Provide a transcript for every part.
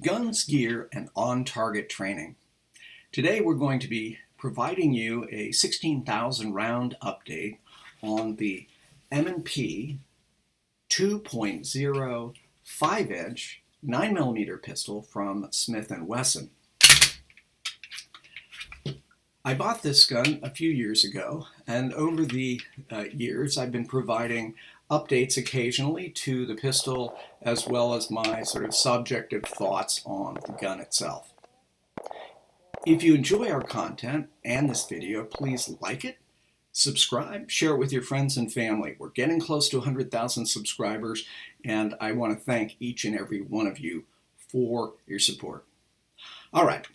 guns, gear, and on-target training. Today we're going to be providing you a 16,000 round update on the M&P 2.0 5-inch 9mm pistol from Smith & Wesson. I bought this gun a few years ago, and over the years I've been providing updates occasionally to the pistol as well as my sort of subjective thoughts on the gun itself. If you enjoy our content and this video, please like it, subscribe, share it with your friends and family. We're getting close to 100,000 subscribers, and I want to thank each and every one of you for your support. All right,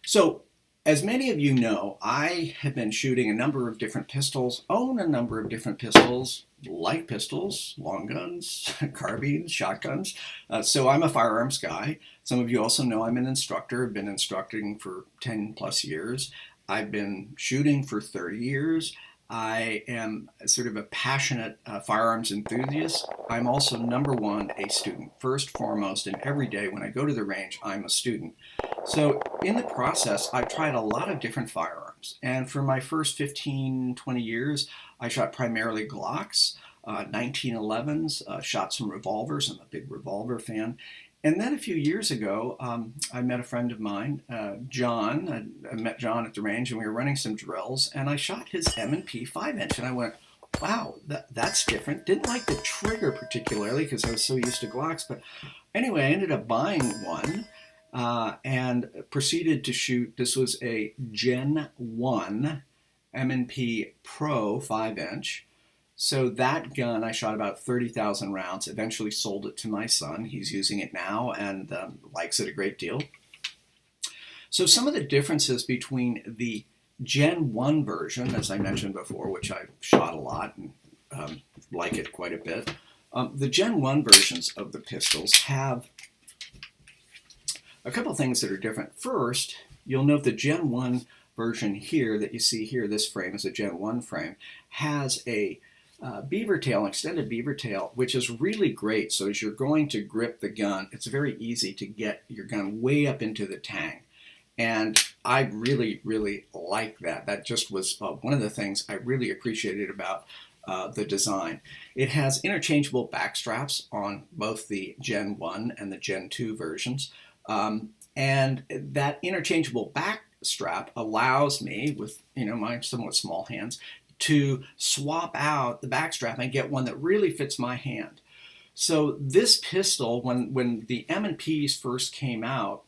so as many of you know, I have been shooting a number of different pistols, own a number of different pistols, light pistols, long guns, carbines, shotguns. So I'm a firearms guy. Some of you also know I'm an instructor. I've been instructing for 10 plus years. I've been shooting for 30 years. I am sort of a passionate firearms enthusiast. I'm also, number one, a student. First, foremost, and every day when I go to the range, I'm a student. So in the process, I've tried a lot of different firearms. And for my first 15, 20 years, I shot primarily Glocks, 1911s, shot some revolvers. I'm a big revolver fan. And then a few years ago, I met a friend of mine, John. I met John at the range, and we were running some drills, and I shot his M&P 5-inch, and I went, wow, that's different. Didn't like the trigger particularly because I was so used to Glocks, but anyway, I ended up buying one and proceeded to shoot. This was a Gen 1 M&P Pro 5-inch. So that gun, I shot about 30,000 rounds, eventually sold it to my son. He's using it now and likes it a great deal. So some of the differences between the Gen 1 version, as I mentioned before, which I've shot a lot and like it quite a bit, the Gen 1 versions of the pistols have a couple things that are different. First, you'll note the Gen 1 version here that you see here, this frame is a Gen 1 frame, has a beaver tail, an extended beaver tail, which is really great. So as you're going to grip the gun, it's very easy to get your gun way up into the tang. And I really, really like that. That just was one of the things I really appreciated about the design. It has interchangeable back straps on both the Gen 1 and the Gen 2 versions. And that interchangeable back strap allows me, with my somewhat small hands, to swap out the back strap and get one that really fits my hand. So this pistol, when the M&Ps first came out,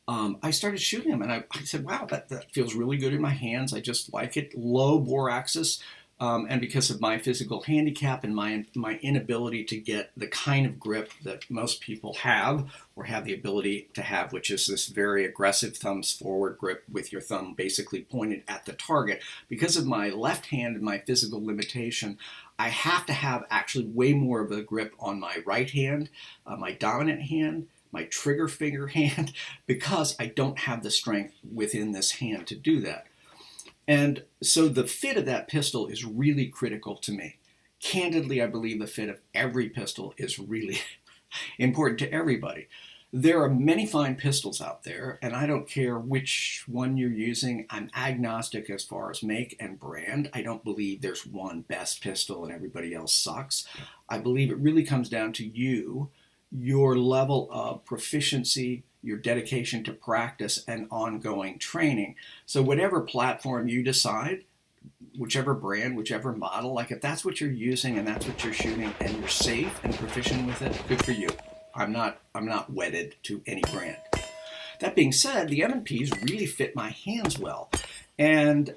I started shooting them, and I said, wow, that feels really good in my hands. I just like it. Low bore axis, and because of my physical handicap and my inability to get the kind of grip that most people have or have the ability to have, which is this very aggressive thumbs forward grip with your thumb basically pointed at the target. Because of my left hand and my physical limitation, I have to have actually way more of a grip on my right hand, my dominant hand, my trigger finger hand, because I don't have the strength within this hand to do that. And so the fit of that pistol is really critical to me. Candidly, I believe the fit of every pistol is really important to everybody. There are many fine pistols out there, and I don't care which one you're using. I'm agnostic as far as make and brand. I don't believe there's one best pistol and everybody else sucks. I believe it really comes down to you, your level of proficiency, your dedication to practice, and ongoing training. So whatever platform you decide, whichever brand, whichever model, like if that's what you're using and that's what you're shooting and you're safe and proficient with it, good for you. I'm not wedded to any brand. That being said, the M&Ps really fit my hands well. And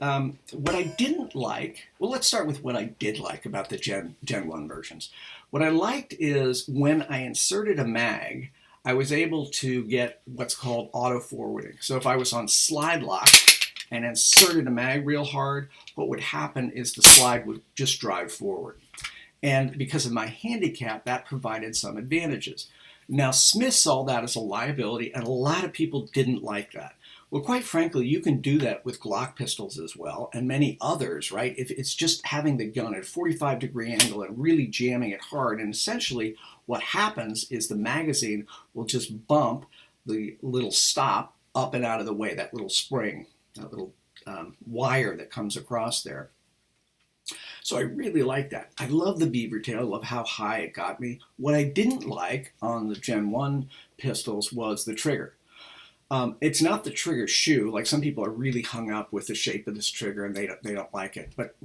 what I didn't like, well, let's start with what I did like about the Gen 1 versions. What I liked is when I inserted a mag, I was able to get what's called auto forwarding. So if I was on slide lock and inserted a mag real hard, what would happen is the slide would just drive forward. And because of my handicap, that provided some advantages. Now, Smith saw that as a liability, and a lot of people didn't like that. Well, quite frankly, you can do that with Glock pistols as well, and many others, right? If it's just having the gun at a 45-degree angle and really jamming it hard, and essentially what happens is the magazine will just bump the little stop up and out of the way, that little spring, that little wire that comes across there. So I really like that. I love the beaver tail. I love how high it got me. What I didn't like on the Gen 1 pistols was the trigger. It's not the trigger shoe. Like, some people are really hung up with the shape of this trigger and they don't like it. But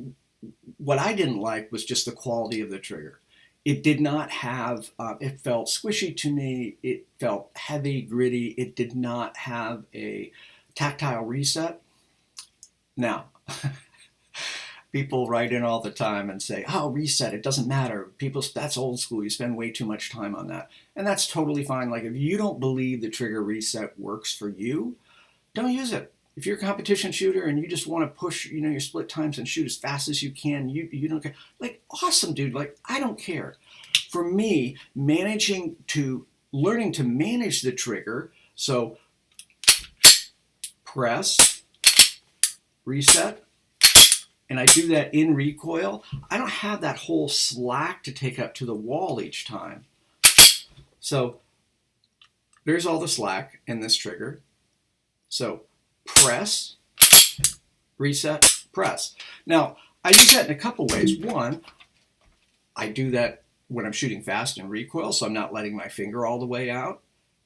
what I didn't like was just the quality of the trigger. It did not have, it felt squishy to me. It felt heavy, gritty. It did not have a tactile reset. Now, people write in all the time and say, oh, reset, it doesn't matter. People, that's old school. You spend way too much time on that. And that's totally fine. Like, if you don't believe the trigger reset works for you, don't use it. If you're a competition shooter and you just want to push, your split times and shoot as fast as you can, you don't care. Like, awesome, dude. Like, I don't care. For me, learning to manage the trigger, so press, reset, and I do that in recoil, I don't have that whole slack to take up to the wall each time. So there's all the slack in this trigger. So press, reset, press. Now, I use that in a couple ways. One, I do that when I'm shooting fast in recoil, so I'm not letting my finger all the way out.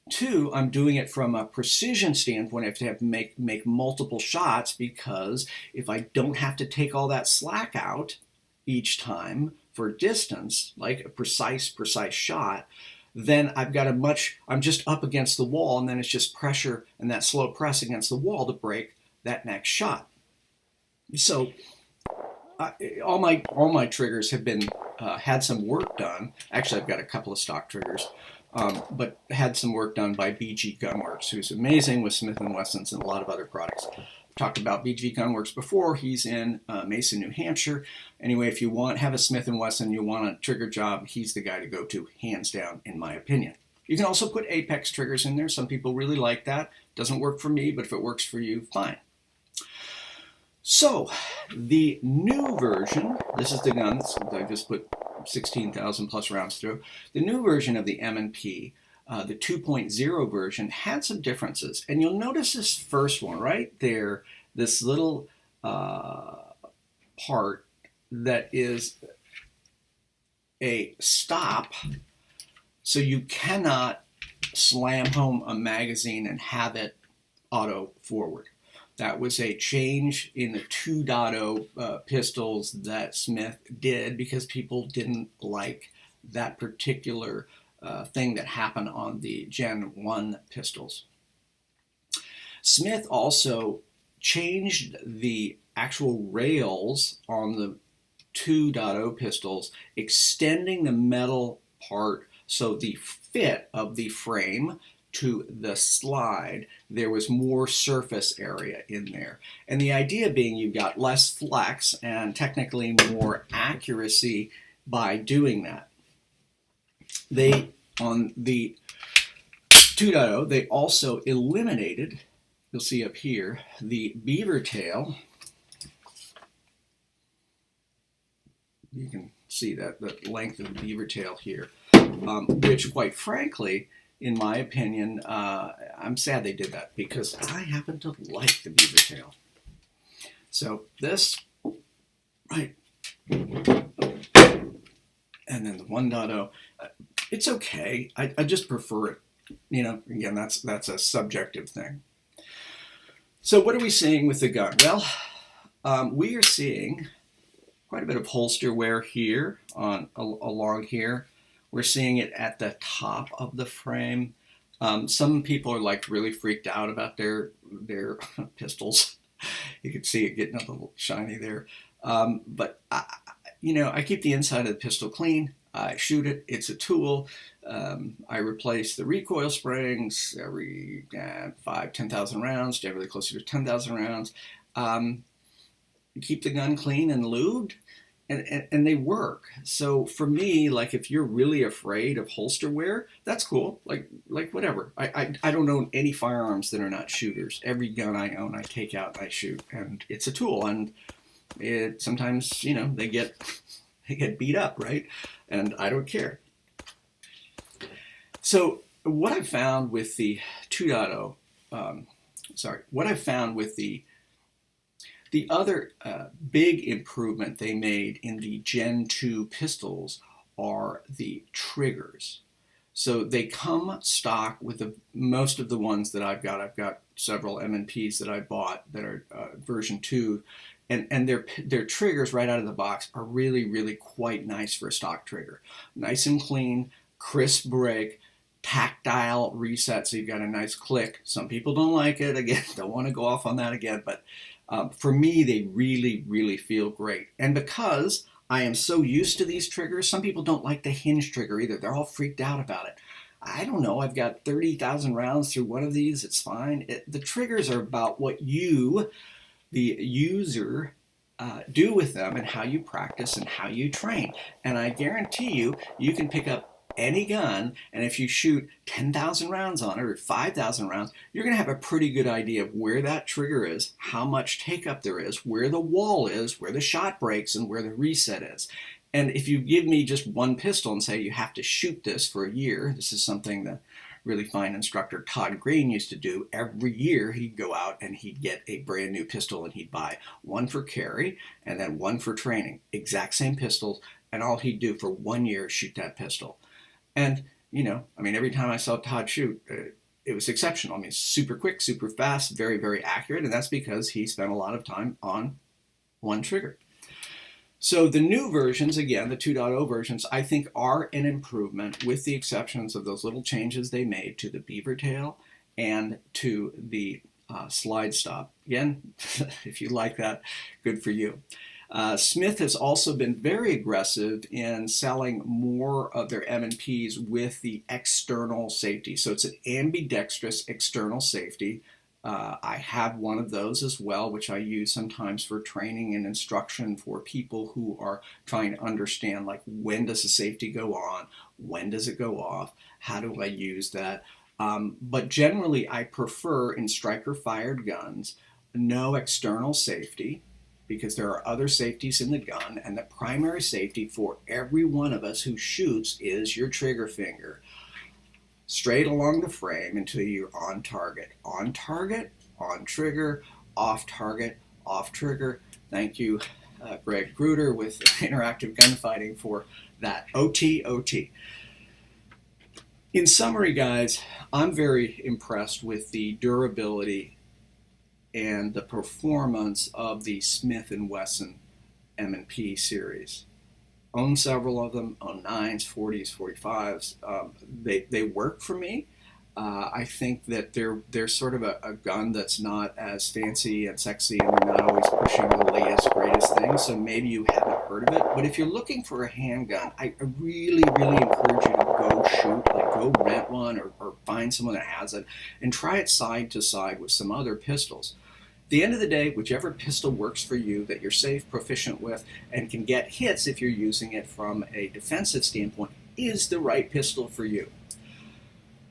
Two, I'm doing it from a precision standpoint. I have to make multiple shots, because if I don't have to take all that slack out each time for distance, like a precise shot, then I'm just up against the wall, and then it's just pressure and that slow press against the wall to break that next shot. So all my triggers have been had some work done. Actually, I've got a couple of stock triggers. But had some work done by BG Gunworks, who's amazing with Smith & Wessons and a lot of other products. Talked about BG Gunworks before. He's in Mason, New Hampshire. Anyway, if you have a Smith & Wesson, you want a trigger job, he's the guy to go to, hands down, in my opinion. You can also put Apex triggers in there. Some people really like that. Doesn't work for me, but if it works for you, fine. So, the new version, this is the gun I just put 16,000 plus rounds through. The new version of the M&P, the 2.0 version, had some differences. And you'll notice this first one right there, this little part that is a stop, so you cannot slam home a magazine and have it auto forward. That was a change in the 2.0 pistols that Smith did, because people didn't like that particular thing that happened on the Gen 1 pistols. Smith also changed the actual rails on the 2.0 pistols, extending the metal part, so the fit of the frame to the slide, there was more surface area in there. And the idea being you've got less flex and technically more accuracy by doing that. On the 2.0, they also eliminated, you'll see up here, the beaver tail. You can see that the length of the beaver tail here, which, quite frankly, in my opinion, I'm sad they did that, because I happen to like the beaver tail. So this, right, and then the 1.0, it's okay. I just prefer it. Again, that's a subjective thing. So what are we seeing with the gun? Well, we are seeing quite a bit of holster wear here along here. We're seeing it at the top of the frame. Some people are like really freaked out about their pistols. You can see it getting a little shiny there. But I keep the inside of the pistol clean. I shoot it. It's a tool. I replace the recoil springs every 10,000 rounds, generally closer to 10,000 rounds. Keep the gun clean and lubed. and they work. So for me, like if you're really afraid of holster wear, that's cool. Like whatever. I don't own any firearms that are not shooters. Every gun I own, I take out and I shoot, and it's a tool. And it sometimes, you know, they get beat up, right? And I don't care. So what I found with the 2.0, what I found with the other big improvement they made in the Gen 2 pistols are the triggers. So they come stock with most of the ones that I've got. I've got several M&Ps that I bought that are version 2, and their triggers right out of the box are really quite nice for a stock trigger. Nice and clean, crisp break, tactile reset, so you've got a nice click. Some people don't like it. Again, don't want to go off on that again, but for me, they really feel great. And because I am so used to these triggers, some people don't like the hinge trigger either. They're all freaked out about it. I don't know. I've got 30,000 rounds through one of these. It's fine. The triggers are about what you, the user, do with them and how you practice and how you train. And I guarantee you, you can pick up any gun, and if you shoot 10,000 rounds on it or 5,000 rounds, you're going to have a pretty good idea of where that trigger is, how much take-up there is, where the wall is, where the shot breaks, and where the reset is. And if you give me just one pistol and say you have to shoot this for a year, this is something the really fine instructor Todd Green used to do. Every year he'd go out and he'd get a brand new pistol and he'd buy one for carry and then one for training. Exact same pistols, and all he'd do for 1 year is shoot that pistol. And, you know, I mean, every time I saw Todd shoot, it was exceptional. I mean, super quick, super fast, very accurate. And that's because he spent a lot of time on one trigger. So the new versions, again, the 2.0 versions, I think are an improvement with the exceptions of those little changes they made to the beaver tail and to the slide stop. Again, if you like that, good for you. Smith has also been very aggressive in selling more of their M&Ps with the external safety. So it's an ambidextrous external safety. I have one of those as well, which I use sometimes for training and instruction for people who are trying to understand, like, when does the safety go on? When does it go off? How do I use that? But generally, I prefer in striker-fired guns, no external safety, because there are other safeties in the gun, and the primary safety for every one of us who shoots is your trigger finger. Straight along the frame until you're on target. On target, on trigger, off target, off trigger. Thank you, Greg Gruder with Interactive Gunfighting for that. OT. In summary, guys, I'm very impressed with the durability and the performance of the Smith & Wesson M&P series. Own several of them, own 9s, 40s, 45s. They work for me. I think that they're sort of a gun that's not as fancy and sexy, and they're not always pushing the latest, greatest things, so maybe you haven't heard of it. But if you're looking for a handgun, I really encourage you to go shoot, like go rent one or find someone that has it, and try it side to side with some other pistols. At the end of the day, whichever pistol works for you, that you're safe, proficient with, and can get hits if you're using it from a defensive standpoint, is the right pistol for you.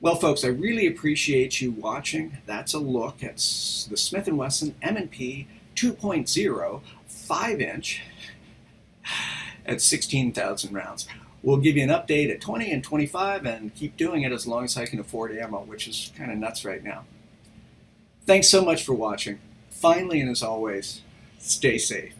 Well, folks, I really appreciate you watching. That's a look at the Smith & Wesson M&P 2.0 5-inch at 16,000 rounds. We'll give you an update at 20 and 25 and keep doing it as long as I can afford ammo, which is kind of nuts right now. Thanks so much for watching. Finally, and as always, stay safe.